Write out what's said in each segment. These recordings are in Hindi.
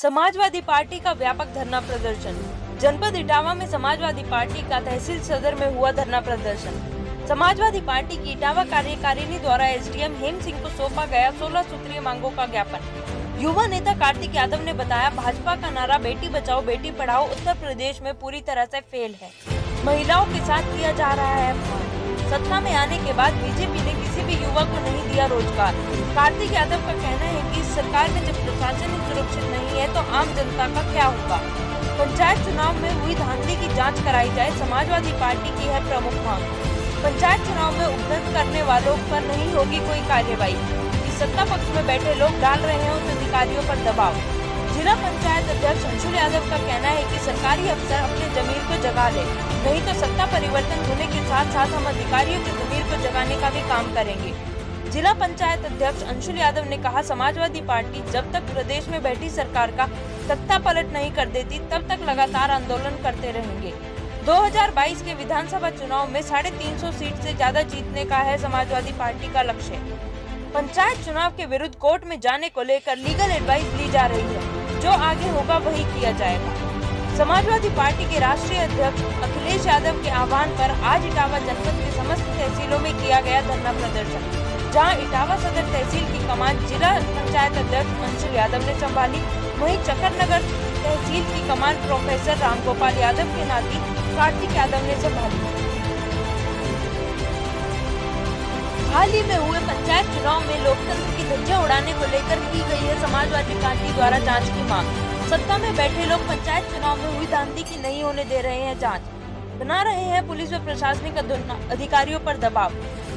समाजवादी पार्टी का व्यापक धरना प्रदर्शन। जनपद इटावा में समाजवादी पार्टी का तहसील सदर में हुआ धरना प्रदर्शन। समाजवादी पार्टी की इटावा कार्यकारिणी द्वारा एसडीएम हेम सिंह को सौंपा गया 16 सूत्रीय मांगों का ज्ञापन। युवा नेता कार्तिक यादव ने बताया, भाजपा का नारा बेटी बचाओ बेटी पढ़ाओ उत्तर प्रदेश में पूरी तरह से फेल है। महिलाओं के साथ किया जा रहा है अपमान। सत्ता में आने के बाद बीजेपी ने किसी भी युवा को नहीं दिया रोजगार। कार्तिक यादव का कहना है कि इस सरकार में जब प्रशासन ही सुरक्षित नहीं है तो आम जनता का क्या होगा। पंचायत चुनाव में हुई धांधली की जांच कराई जाए, समाजवादी पार्टी की है प्रमुख मांग। पंचायत चुनाव में उपद्रव करने वालों पर नहीं होगी कोई कार्यवाही। इस सत्ता पक्ष में बैठे लोग डाल रहे हैं उच्च अधिकारियों पर दबाव। जिला पंचायत अध्यक्ष अंशुल यादव का कहना है कि सरकारी अफसर अपने जमीर को जगा ले, नहीं तो सत्ता परिवर्तन होने के साथ साथ हम अधिकारियों के जमीर को जगाने का भी काम करेंगे। जिला पंचायत अध्यक्ष अंशुल यादव ने कहा, समाजवादी पार्टी जब तक प्रदेश में बैठी सरकार का तख्ता पलट नहीं कर देती तब तक लगातार आंदोलन करते रहेंगे। 2022 के विधानसभा चुनाव में 350 सीट से ज्यादा जीतने का है समाजवादी पार्टी का लक्ष्य। पंचायत चुनाव के विरुद्ध कोर्ट में जाने को लेकर लीगल एडवाइस ली जा रही है, जो आगे होगा वही किया जाएगा। समाजवादी पार्टी के राष्ट्रीय अध्यक्ष अखिलेश यादव के आह्वान पर आज इटावा जनपद के समस्त तहसीलों में किया गया धरना प्रदर्शन, जहां इटावा सदर तहसील की कमान जिला पंचायत अध्यक्ष अंशुल यादव ने संभाली, वहीं चकरनगर तहसील की कमान प्रोफेसर रामगोपाल यादव के नाती कार्तिक यादव ने संभाली। हाल ही में हुए पंचायत चुनाव में लोकतंत्र की धज्जियां उड़ाने को लेकर की गई है समाजवादी पार्टी द्वारा जांच की मांग। सत्ता में बैठे लोग पंचायत चुनाव में हुई धांधली की नहीं होने दे रहे हैं जांच, बना रहे हैं पुलिस व प्रशासनिक अधिकारियों पर दबाव।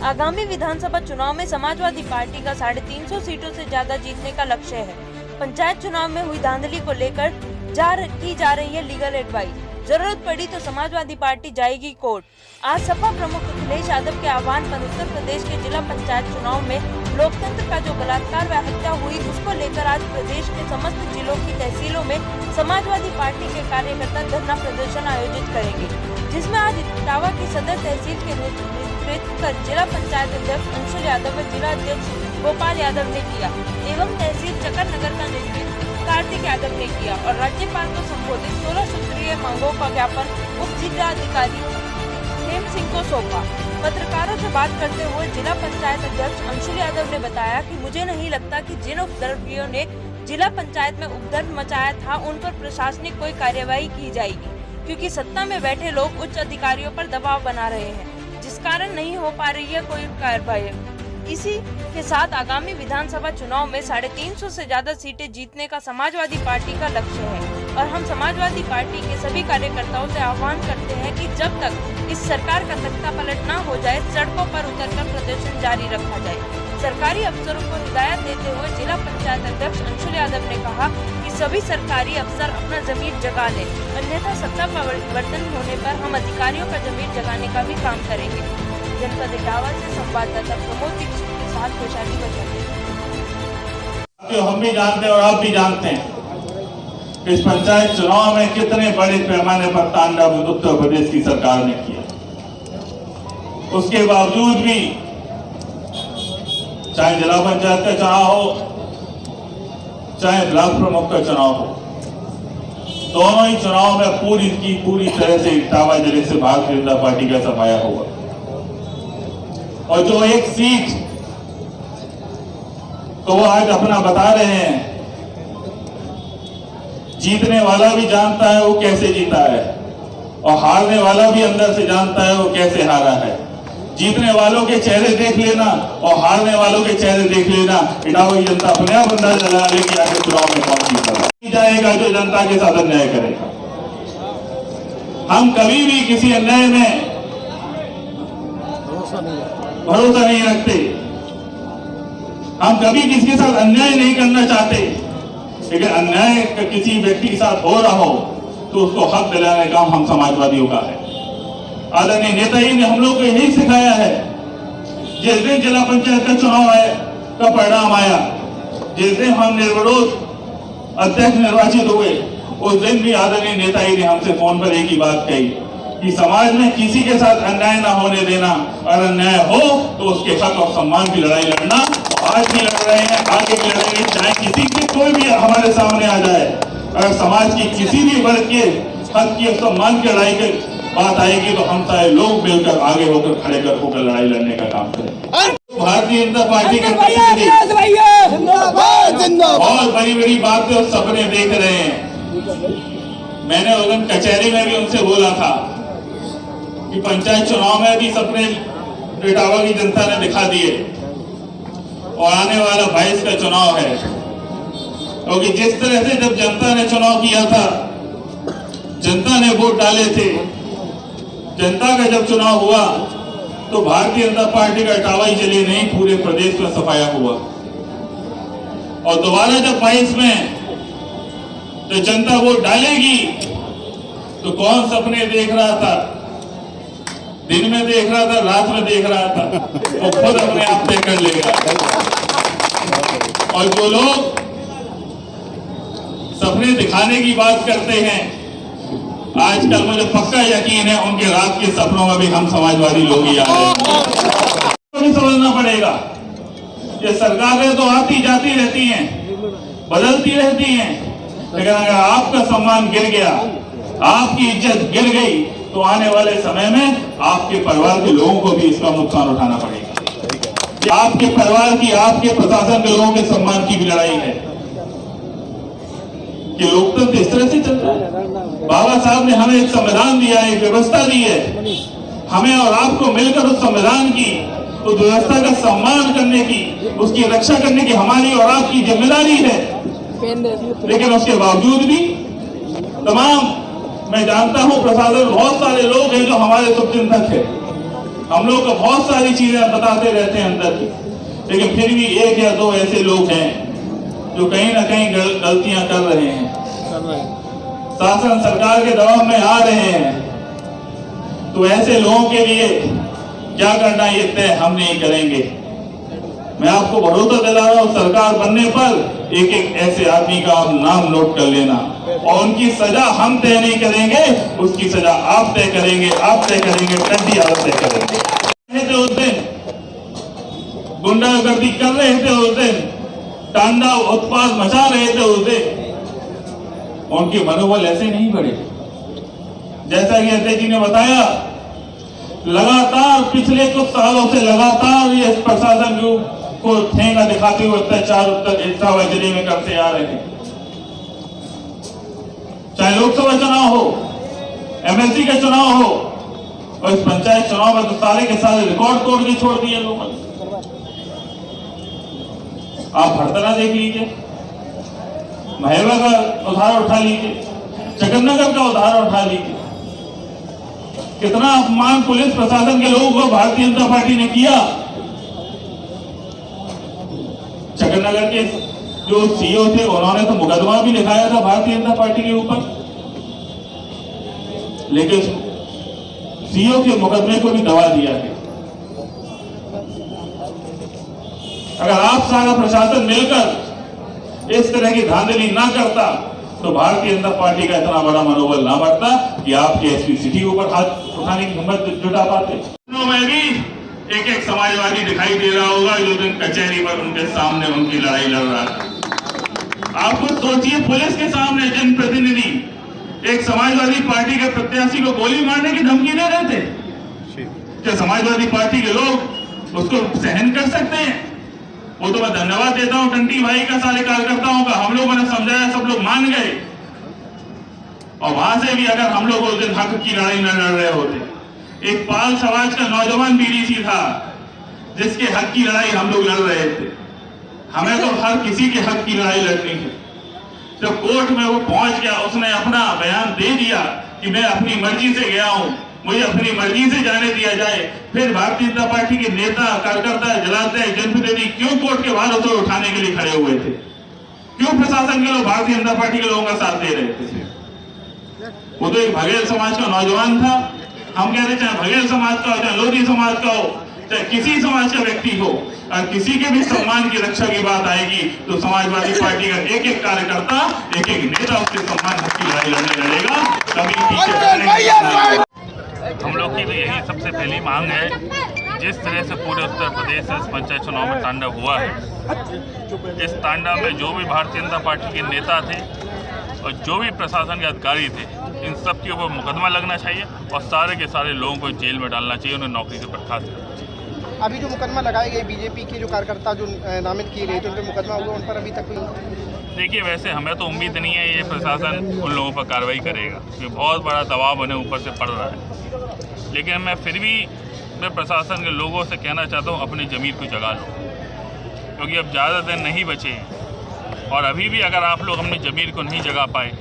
आगामी विधानसभा चुनाव में समाजवादी पार्टी का 350 सीटों से ज्यादा जीतने का लक्ष्य है। पंचायत चुनाव में हुई धांधली को लेकर की जा रही है लीगल एडवाइस। जरूरत पड़ी तो समाजवादी पार्टी जाएगी कोर्ट। आज सपा प्रमुख अखिलेश यादव के आह्वान पर उत्तर प्रदेश के जिला पंचायत चुनाव में लोकतंत्र का जो बलात्कार व हत्या हुई, उसको लेकर आज प्रदेश के समस्त जिलों की तहसीलों में समाजवादी पार्टी के कार्यकर्ता धरना प्रदर्शन आयोजित करेंगे, जिसमें आज इटावा की सदर तहसील के नेतृत्व कर जिला पंचायत अध्यक्ष अंशुल यादव व जिला अध्यक्ष गोपाल यादव ने किया एवं तहसील चकरनगर का नेतृत्व कार्तिक यादव ने किया और राज्यपाल को संबोधित 16 सूत्रीय मांगों का ज्ञापन उप जिलाधिकारी हेम सिंह को सौंपा। पत्रकारों से बात करते हुए जिला पंचायत अध्यक्ष अंशुल यादव ने बताया कि मुझे नहीं लगता कि जिन उपद्रवियों ने जिला पंचायत में उपद्रव मचाया था उन पर प्रशासनिक कोई कार्यवाही की जाएगी, क्योंकि सत्ता में बैठे लोग उच्च अधिकारियों पर दबाव बना रहे हैं, जिस कारण नहीं हो पा रही है कोई कार्रवाई। इसी के साथ आगामी विधानसभा चुनाव में 350 से ज्यादा सीटें जीतने का समाजवादी पार्टी का लक्ष्य है और हम समाजवादी पार्टी के सभी कार्यकर्ताओं से आह्वान करते हैं कि जब तक इस सरकार का तख्ता पलट न हो जाए, सड़कों पर उतरकर प्रदर्शन जारी रखा जाए। सरकारी अफसरों को हिदायत देते हुए जिला पंचायत अध्यक्ष अंशुल यादव ने कहा कि सभी सरकारी अफसर अपना जमीर जगा लें, अन्यथा सत्ता परिवर्तन होने पर हम अधिकारियों का जमीर जगाने का भी काम करेंगे। जनपद इटावा से संवाददाता प्रमोद दीक्षित के साथ खुशहाली बताते। हम भी जानते हैं और आप भी जानते हैं इस पंचायत चुनाव में कितने बड़े पैमाने पर तांडव उत्तर प्रदेश की सरकार ने किया। उसके बावजूद भी चाहे जिला पंचायत का चुनाव हो, चाहे ब्लॉक प्रमुख का चुनाव हो, दोनों ही चुनाव में पूरी तरह से इटावा जिले से भारतीय जनता पार्टी का सफाया हुआ। और जो एक सीट तो वो आज अपना बता रहे हैं, जीतने वाला भी जानता है वो कैसे जीता है और हारने वाला भी अंदर से जानता है वो कैसे हारा है। जीतने वालों के चेहरे देख लेना और हारने वालों के चेहरे देख लेना, इटावा की जनता अपने आप अंदाजा लगा ले कि आगे चुनाव में कौन जीता जाएगा जो जनता के साथ अन्याय करेगा। हम कभी भी किसी अन्याय में भरोसा नहीं रखते, हम कभी किसी के साथ अन्याय नहीं करना चाहते, लेकिन अन्याय किसी व्यक्ति के साथ हो रहा हो तो उसको हक दिलाने का हम समाजवादियों का है। आदरणीय नेताजी ने हम लोग को यही सिखाया है। जिस दिन जिला पंचायत का चुनाव का परिणाम आया, जिस दिन हम निर्विरोध अध्यक्ष निर्वाचित हुए, उस दिन भी आदरणीय नेताजी ने हमसे फोन पर एक ही बात कही कि समाज में किसी के साथ अन्याय ना होने देना, और अन्याय हो तो उसके हक और सम्मान की लड़ाई लड़ना। आज भी लड़ रहे हैं, आगे भी लड़ेंगे, चाहे किसी की कोई भी हमारे सामने आ जाए। अगर समाज की किसी भी वर्ग के हक की सम्मान की लड़ाई की बात आएगी तो हम सारे लोग मिलकर आगे होकर होकर लड़ाई लड़ने का काम करें। भारतीय जनता पार्टी के बहुत बड़ी बड़ी बातें और सपने देख रहे हैं। मैंने उस दिन कचहरी में भी उनसे बोला था कि पंचायत चुनाव में भी सपने इटावा की जनता ने दिखा दिए और आने वाला 22 का चुनाव है, क्योंकि जिस तरह से जब जनता ने चुनाव किया था, जनता ने वोट डाले थे, जनता का जब चुनाव हुआ तो भारतीय जनता पार्टी का इटावा ही चली नहीं, पूरे प्रदेश में सफाया हुआ। और दोबारा जब 22 में तो जनता वोट डालेगी तो कौन सपने देख रहा था, दिन में देख रहा था, रात में देख रहा था, वो खुद अपने आप तय कर लेगा। और जो लोग सपने दिखाने की बात करते हैं, आजकल मुझे पक्का यकीन है उनके रात के सपनों में भी हम समाजवादी लोग ही आ रहे हैं। तो समझना पड़ेगा, ये सरकारें तो आती जाती रहती हैं, बदलती रहती हैं, लेकिन अगर आपका सम्मान गिर गया, आपकी इज्जत गिर गई, तो आने वाले समय में आपके परिवार के लोगों को भी इसका नुकसान उठाना पड़ेगा। आपके परिवार की, आपके प्रशासन के लोगों के सम्मान की भी लड़ाई है कि लोकतंत्र इस तरह से चल रहा है। बाबा साहब ने हमें एक संविधान दिया है, एक व्यवस्था दी है, हमें और आपको मिलकर उस संविधान की, उस व्यवस्था का सम्मान करने की, उसकी रक्षा करने की हमारी और आपकी जिम्मेदारी है। लेकिन उसके बावजूद भी तमाम, मैं जानता हूं प्रशासन बहुत सारे लोग हैं जो हमारे शुभचिंतक है, हम लोग को बहुत सारी चीजें बताते रहते हैं अंदर की, लेकिन फिर भी एक या दो ऐसे लोग हैं जो कहीं ना कहीं गलतियां कर रहे हैं, शासन सरकार के दबाव में आ रहे हैं। तो ऐसे लोगों के लिए क्या करना ये तय हम नहीं करेंगे। मैं आपको भरोसा दिला रहा हूं, सरकार बनने पर एक एक ऐसे आदमी का आप नाम नोट कर लेना, और उनकी सजा हम तय नहीं करेंगे, उसकी सजा आप तय करेंगे, आप तय करेंगे, टड्डी आप तय करेंगे। उस दिन गुंडागर्दी कर रहे थे, उस दिन तांडव उत्पाद मचा रहे थे, उस दिन उनके मनोबल ऐसे नहीं बढ़े। जैसा कि अध्यक्ष जी ने बताया, लगातार पिछले कुछ सालों से लगातार ये प्रशासन को ठेंगा दिखाते हुए अत्याचार इटावा जिले में करते आ रहे हैं। चाहे लोकसभा चुनाव हो, एमएलसी का चुनाव हो, और इस पंचायत चुनाव में तो सारे के सारे रिकॉर्ड तोड़ के छोड़ दिए लोगों ने। आप भड़तना देख लीजिए, महेवा का उदाहरण उठा लीजिए, जगन्नगर का उदाहरण उठा लीजिए, कितना अपमान पुलिस प्रशासन के लोगों को भारतीय जनता पार्टी ने किया। जगन्नगर के जो सीईओ थे उन्होंने तो मुकदमा भी लिखाया था भारतीय जनता पार्टी के ऊपर, लेकिन सीईओ के मुकदमे को भी दबा दिया है। अगर आप सारा प्रशासन मिलकर इस तरह की धांधली ना करता तो भारतीय जनता पार्टी का इतना बड़ा मनोबल ना बढ़ता कि आपके एसपी सिटी के ऊपर हाथ उठाने की हिम्मत जुटा पाते। में भी एक एक समाजवादी दिखाई दे रहा होगा जो दिन कचहरी पर उनके सामने उनकी लड़ाई लड़ रहा था। आप खुद सोचिए, पुलिस के सामने जनप्रतिनिधि एक समाजवादी पार्टी के प्रत्याशी को गोली मारने की धमकी दे रहे थे। क्या समाजवादी पार्टी के लोग उसको सहन कर सकते हैं? वो तो मैं धन्यवाद देता हूं टंटी भाई का, सारे कार्यकर्ताओं का, हम लोगों ने समझाया, सब लोग मान गए। और वहां से भी अगर हम लोग उस दिन हक की लड़ाई न लड़ रहे होते, एक पाल समाज का नौजवान बीडीसी था जिसके हक की लड़ाई हम लोग लड़ रहे थे। हमें तो हर किसी के हक की लड़ाई लड़नी है। जब कोर्ट में वो पहुंच गया, उसने अपना बयान दे दिया कि मैं अपनी मर्जी से गया हूं, मुझे अपनी मर्जी से जाने दिया जाए, फिर भारतीय जनता पार्टी के नेता, कार्यकर्ता, जलाते, जनप्रतिनिधि क्यों कोर्ट के बाहर उसे उठाने के लिए खड़े हुए थे? क्यों प्रशासन के लोग भारतीय जनता पार्टी के लोगों का साथ दे रहे थे? वो तो एक बघेल समाज का नौजवान था। हम कहते चाहे बघेल समाज का हो, चाहे लोधी समाज का हो, चाहे किसी समाज का व्यक्ति हो, और किसी के भी सम्मान की रक्षा की बात आएगी तो समाजवादी पार्टी का एक एक कार्यकर्ता, एक एक नेता उसके सम्मान की लड़ाई लड़ने लड़ेगा। कभी हम लोग की भी यही सबसे पहली मांग है, जिस तरह से पूरे उत्तर प्रदेश में इस पंचायत चुनाव में तांडव हुआ है, इस तांडव में जो भी भारतीय जनता पार्टी के नेता थे और जो भी प्रशासन के अधिकारी थे इन सब के ऊपर मुकदमा लगना चाहिए और सारे के सारे लोगों को जेल में डालना चाहिए, उन्हें नौकरी से बर्खास्त करना चाहिए। अभी जो मुकदमा लगाए गए बीजेपी के जो कार्यकर्ता जो नामित किए गए थे उन पर मुकदमा हुआ, उन पर अभी तक कोई देखिए, वैसे हमें तो उम्मीद नहीं है ये प्रशासन उन लोगों पर कार्रवाई करेगा क्योंकि बहुत बड़ा दबाव उन्हें ऊपर से पड़ रहा है। लेकिन मैं फिर भी प्रशासन के लोगों से कहना चाहता हूँ अपनी ज़मीर को जगा लो, क्योंकि अब ज़्यादा दिन नहीं बचे हैं और अभी भी अगर आप लोग अपनी ज़मीर को नहीं जगा पाए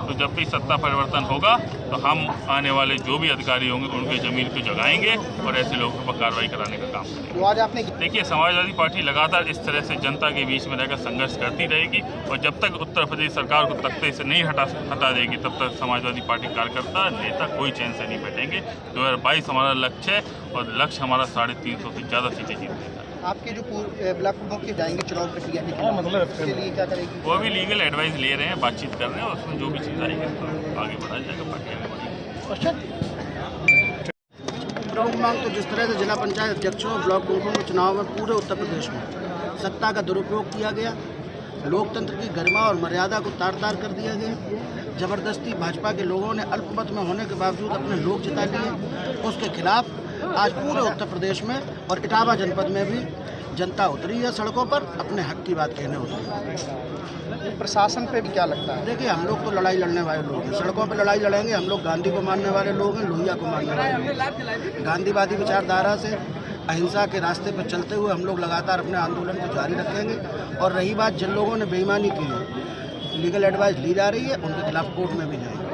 तो जब भी सत्ता परिवर्तन होगा तो हम आने वाले जो भी अधिकारी होंगे उनके ज़मीर को जगाएंगे और ऐसे लोगों पर कार्रवाई कराने का काम करेंगे। जो आज आपने देखिए, समाजवादी पार्टी लगातार इस तरह से जनता के बीच में रहकर संघर्ष करती रहेगी और जब तक उत्तर प्रदेश सरकार को तख्ते से नहीं हटा देगी तब तक समाजवादी पार्टी कार्यकर्ता नेता कोई चैन से नहीं बैठेंगे। 2022 हमारा लक्ष्य है और लक्ष्य हमारा 350 से ज़्यादा सीटें जीतने का। आपके जो ब्लॉक प्रमुख के जाएंगे चुनाव प्रक्रिया के खिलाफ, उसके लिए क्या करेगी? वो भी लीगल एडवाइस ले रहे हैं, बातचीत कर रहे हैं और उसमें जो भी चीज़ आएगी तो आगे बढ़ाया जाएगा, पार्टी आगे बढ़ेगी। प्रमुख मांग तो जिस तरह से जिला पंचायत अध्यक्षों और ब्लॉक प्रमुखों के चुनाव में पूरे उत्तर प्रदेश में सत्ता का दुरुपयोग किया गया, लोकतंत्र की गरिमा और मर्यादा को तार तार कर दिया गया। जबरदस्ती भाजपा के लोगों ने अल्पमत में होने के बावजूद अपने लोग जिता लिए। उसके खिलाफ आज पूरे उत्तर प्रदेश में और इटावा जनपद में भी जनता उतरी है सड़कों पर, अपने हक की बात कहने उतरी है। प्रशासन पे भी क्या लगता है? देखिए, हम लोग तो लड़ाई लड़ने वाले लोग हैं, सड़कों पर लड़ाई लड़ेंगे। हम लोग गांधी को मानने वाले लोग हैं, लोहिया को मानने वाले लोग हैं। गांधीवादी विचारधारा से अहिंसा के रास्ते पर चलते हुए हम लोग लगातार अपने आंदोलन को जारी रखेंगे। और रही बात जिन लोगों ने बेईमानी की है, लीगल एडवाइस ली जा रही है, उनके खिलाफ कोर्ट में भी जाएंगे।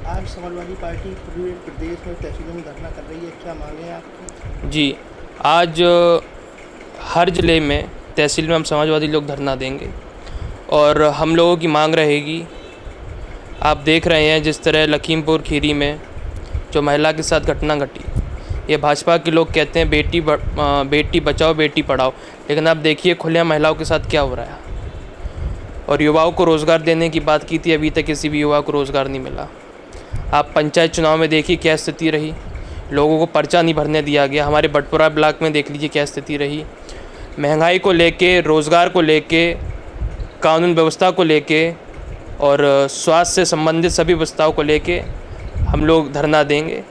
आज समाजवादी पार्टी पूरे प्रदेश में तहसीलों में धरना कर रही है, क्या मांगे आपकी? जी, आज हर ज़िले में तहसील में हम समाजवादी लोग धरना देंगे और हम लोगों की मांग रहेगी। आप देख रहे हैं जिस तरह लखीमपुर खीरी में जो महिला के साथ घटना घटी, ये भाजपा के लोग कहते हैं बेटी बचाओ बेटी पढ़ाओ, लेकिन आप देखिए खुलेआम महिलाओं के साथ क्या हो रहा है। और युवाओं को रोज़गार देने की बात की थी, अभी तक किसी भी युवा को रोज़गार नहीं मिला। आप पंचायत चुनाव में देखिए क्या स्थिति रही, लोगों को पर्चा नहीं भरने दिया गया। हमारे बटपुरा ब्लॉक में देख लीजिए क्या स्थिति रही। महंगाई को लेके, रोज़गार को लेके, कानून व्यवस्था को लेके और स्वास्थ्य से संबंधित सभी व्यवस्थाओं को लेके हम लोग धरना देंगे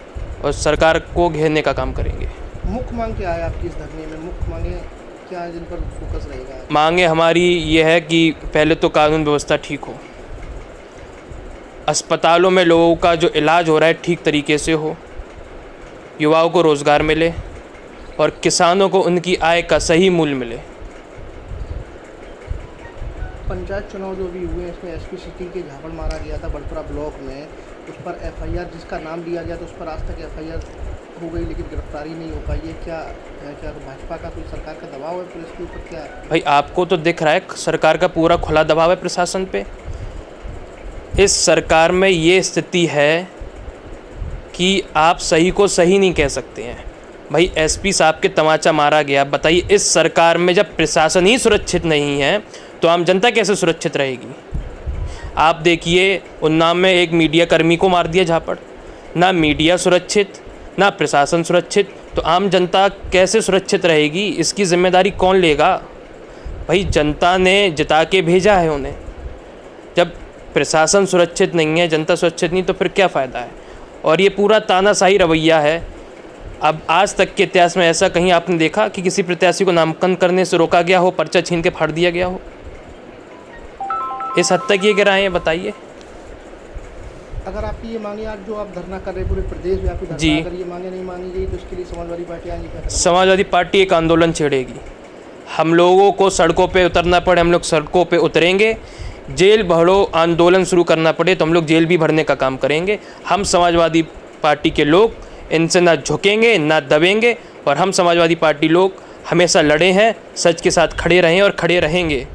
और सरकार को घेरने का काम करेंगे। मुख्य मांग क्या है आपकी इस धरने में? मुख्य मांगे क्या है जिन पर फोकस रहेगा? मांगे हमारी ये है कि पहले तो कानून व्यवस्था ठीक हो, अस्पतालों में लोगों का जो इलाज हो रहा है ठीक तरीके से हो, युवाओं को रोज़गार मिले और किसानों को उनकी आय का सही मूल्य मिले। पंचायत चुनाव जो भी हुए इसमें एसपी सिटी के झापड़ मारा गया था बड़पुरा ब्लॉक में, उस पर एफआईआर जिसका नाम लिया गया तो उस पर आज तक एफआईआर हो गई लेकिन गिरफ्तारी नहीं हो पाई है। क्या भाजपा का कोई सरकार का दबाव है पुलिस के ऊपर? क्या भाई आपको तो दिख रहा है सरकार का पूरा खुला दबाव है प्रशासन पे। इस सरकार में ये स्थिति है कि आप सही को सही नहीं कह सकते हैं। भाई एसपी साहब के तमाचा मारा गया, बताइए इस सरकार में जब प्रशासन ही सुरक्षित नहीं है तो आम जनता कैसे सुरक्षित रहेगी? आप देखिए उन्नाव में एक मीडिया कर्मी को मार दिया झापड़, ना मीडिया सुरक्षित ना प्रशासन सुरक्षित, तो आम जनता कैसे सुरक्षित रहेगी? इसकी जिम्मेदारी कौन लेगा? भाई जनता ने जिता के भेजा है उन्हें। जब प्रशासन सुरक्षित नहीं है, जनता सुरक्षित नहीं, तो फिर क्या फ़ायदा है? और ये पूरा तानाशाही रवैया है। अब आज तक के इतिहास में ऐसा कहीं आपने देखा कि किसी प्रत्याशी को नामांकन करने से रोका गया हो, पर्चा छीन के फाड़ दिया गया हो? इस हद तक ये गिराए हैं, बताइए। अगर आपकी ये मांगे आज जो आप धरना कर रहे हैं पूरे प्रदेश में आपकी जी, अगर ये मांगे नहीं मानी गई तो इसके लिए समाजवादी पार्टी आगे समाजवादी पार्टी एक आंदोलन छेड़ेगी। हम लोगों को सड़कों पे उतरना पड़े, हम लोग सड़कों पे उतरेंगे। जेल भरो आंदोलन शुरू करना पड़े तो हम लोग जेल भी भरने का काम करेंगे। हम समाजवादी पार्टी के लोग इनसे ना झुकेंगे ना दबेंगे और हम समाजवादी पार्टी लोग हमेशा लड़े हैं, सच के साथ खड़े रहें और खड़े रहेंगे।